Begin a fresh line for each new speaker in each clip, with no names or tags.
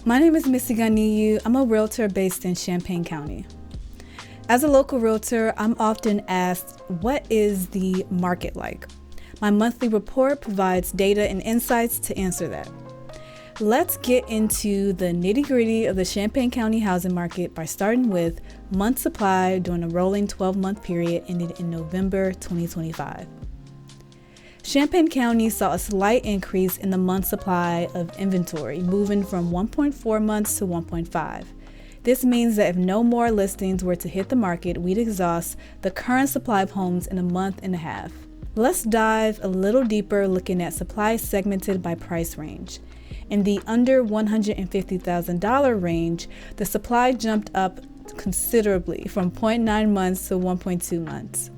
My name is Missy Ganiyu. I'm a realtor based in Champaign County. As a local realtor, I'm often asked, what is the market like? My monthly report provides data and insights to answer that. Let's get into the nitty-gritty of the Champaign County housing market by starting with month supply during a rolling 12-month period ended in November 2025. Champaign County saw a slight increase in the month supply of inventory, moving from 1.4 months to 1.5. This means that if no more listings were to hit the market, we'd exhaust the current supply of homes in a month and a half. Let's dive a little deeper looking at supply segmented by price range. In the under $150,000 range, the supply jumped up considerably from 0.9 months to 1.2 months.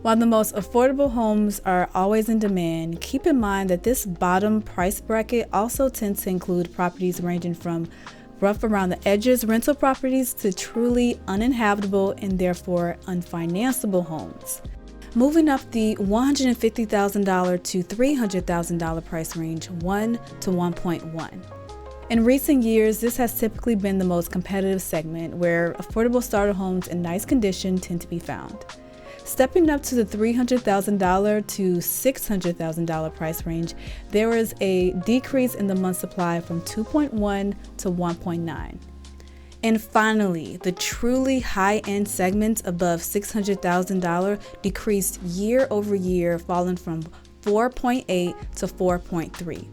While the most affordable homes are always in demand, keep in mind that this bottom price bracket also tends to include properties ranging from rough around the edges rental properties to truly uninhabitable and therefore unfinanceable homes. Moving up the $150,000 to $300,000 price range, 1 to 1.1. In recent years, this has typically been the most competitive segment where affordable starter homes in nice condition tend to be found. Stepping up to the $300,000 to $600,000 price range, there was a decrease in the month supply from 2.1 to 1.9. And finally, the truly high-end segments above $600,000 decreased year over year, falling from 4.8 to 4.3.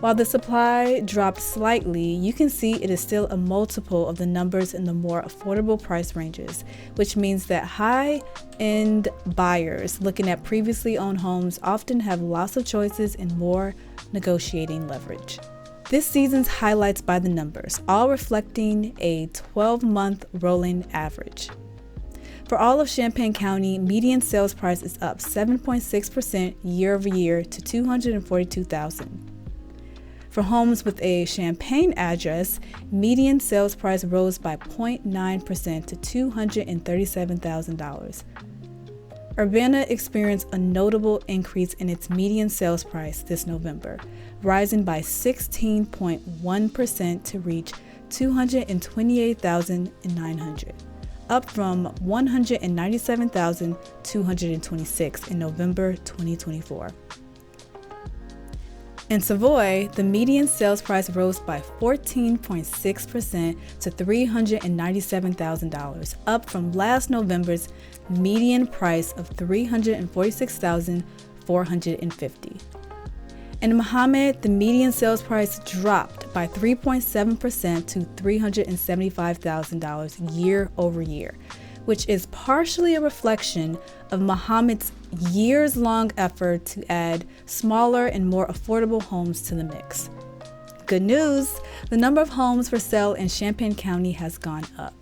While the supply dropped slightly, you can see it is still a multiple of the numbers in the more affordable price ranges, which means that high-end buyers looking at previously owned homes often have lots of choices and more negotiating leverage. This season's highlights by the numbers, all reflecting a 12-month rolling average. For all of Champaign County, median sales price is up 7.6% year over year to $242,000. For homes with a Champaign address, median sales price rose by 0.9% to $237,000. Urbana experienced a notable increase in its median sales price this November, rising by 16.1% to reach $228,900, up from $197,226 in November 2024. In Savoy, the median sales price rose by 14.6% to $397,000, up from last November's median price of $346,450. In Muhammad, the median sales price dropped by 3.7% to $375,000 year over year, which is partially a reflection of Muhammad's years-long effort to add smaller and more affordable homes to the mix. Good news, the number of homes for sale in Champaign County has gone up.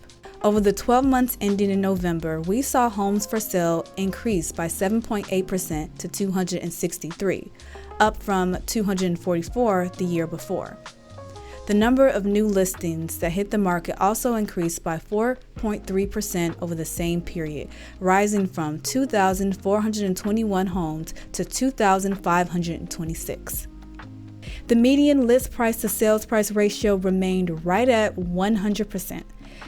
Over the 12 months ending in November, we saw homes for sale increase by 7.8% to 263, up from 244 the year before. The number of new listings that hit the market also increased by 4.3% over the same period, rising from 2,421 homes to 2,526. The median list price to sales price ratio remained right at 100%.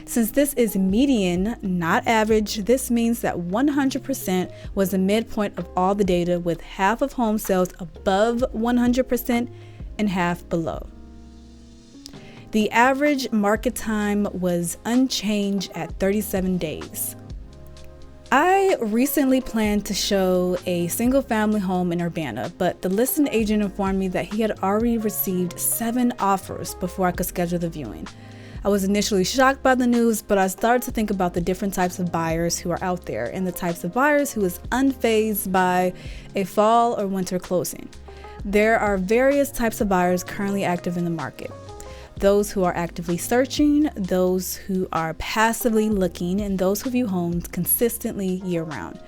Since this is median, not average, this means that 100% was the midpoint of all the data, with half of home sales above 100% and half below. The average market time was unchanged at 37 days. I recently planned to show a single-family home in Urbana, but the listing agent informed me that he had already received 7 offers before I could schedule the viewing. I was initially shocked by the news, but I started to think about the different types of buyers who are out there and the types of buyers who is unfazed by a fall or winter closing. There are various types of buyers currently active in the market. Those who are actively searching, those who are passively looking, and those who view homes consistently year-round.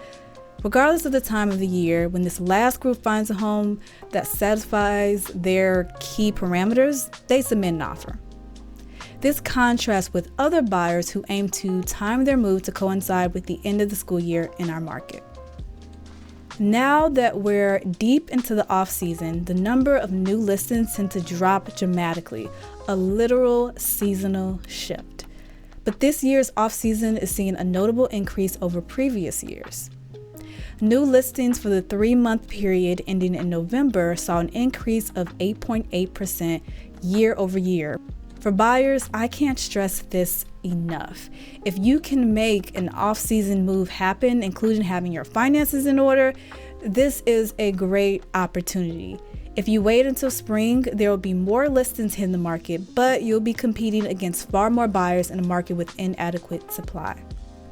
Regardless of the time of the year, when this last group finds a home that satisfies their key parameters, they submit an offer. This contrasts with other buyers who aim to time their move to coincide with the end of the school year in our market. Now that we're deep into the off-season, the number of new listings tend to drop dramatically, a literal seasonal shift. But this year's off-season is seeing a notable increase over previous years. New listings for the 3-month period ending in November saw an increase of 8.8% year over year. For buyers, I can't stress this enough. If you can make an off-season move happen, including having your finances in order, this is a great opportunity. If you wait until spring, there will be more listings hitting the market, but you'll be competing against far more buyers in a market with inadequate supply.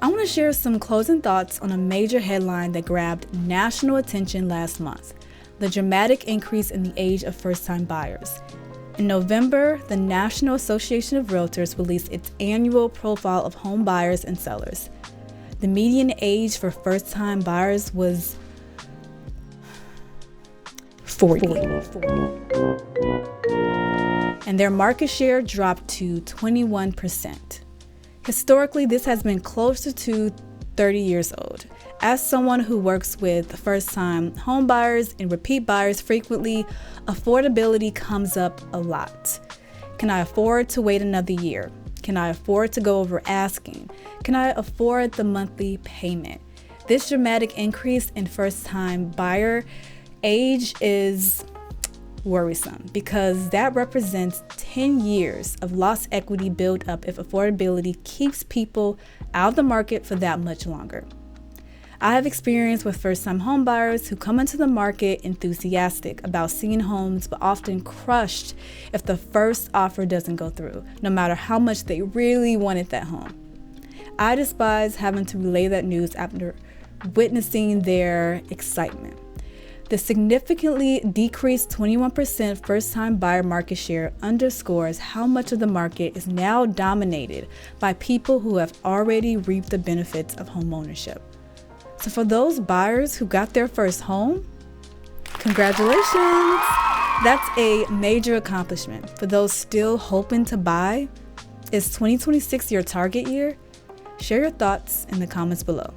I want to share some closing thoughts on a major headline that grabbed national attention last month: the dramatic increase in the age of first-time buyers. In November, the National Association of Realtors released its annual profile of home buyers and sellers. The median age for first-time buyers was 40. And their market share dropped to 21%. Historically, this has been closer to 30 years old. As someone who works with first-time home buyers and repeat buyers frequently, affordability comes up a lot. Can I afford to wait another year? Can I afford to go over asking? Can I afford the monthly payment? This dramatic increase in first-time buyer age is worrisome because that represents 10 years of lost equity built up if affordability keeps people out of the market for that much longer. I have experience with first-time home buyers who come into the market enthusiastic about seeing homes, but often crushed if the first offer doesn't go through, no matter how much they really wanted that home. I despise having to relay that news after witnessing their excitement. The significantly decreased 21% first-time buyer market share underscores how much of the market is now dominated by people who have already reaped the benefits of homeownership. So for those buyers who got their first home, congratulations! That's a major accomplishment. For those still hoping to buy, is 2026 your target year? Share your thoughts in the comments below.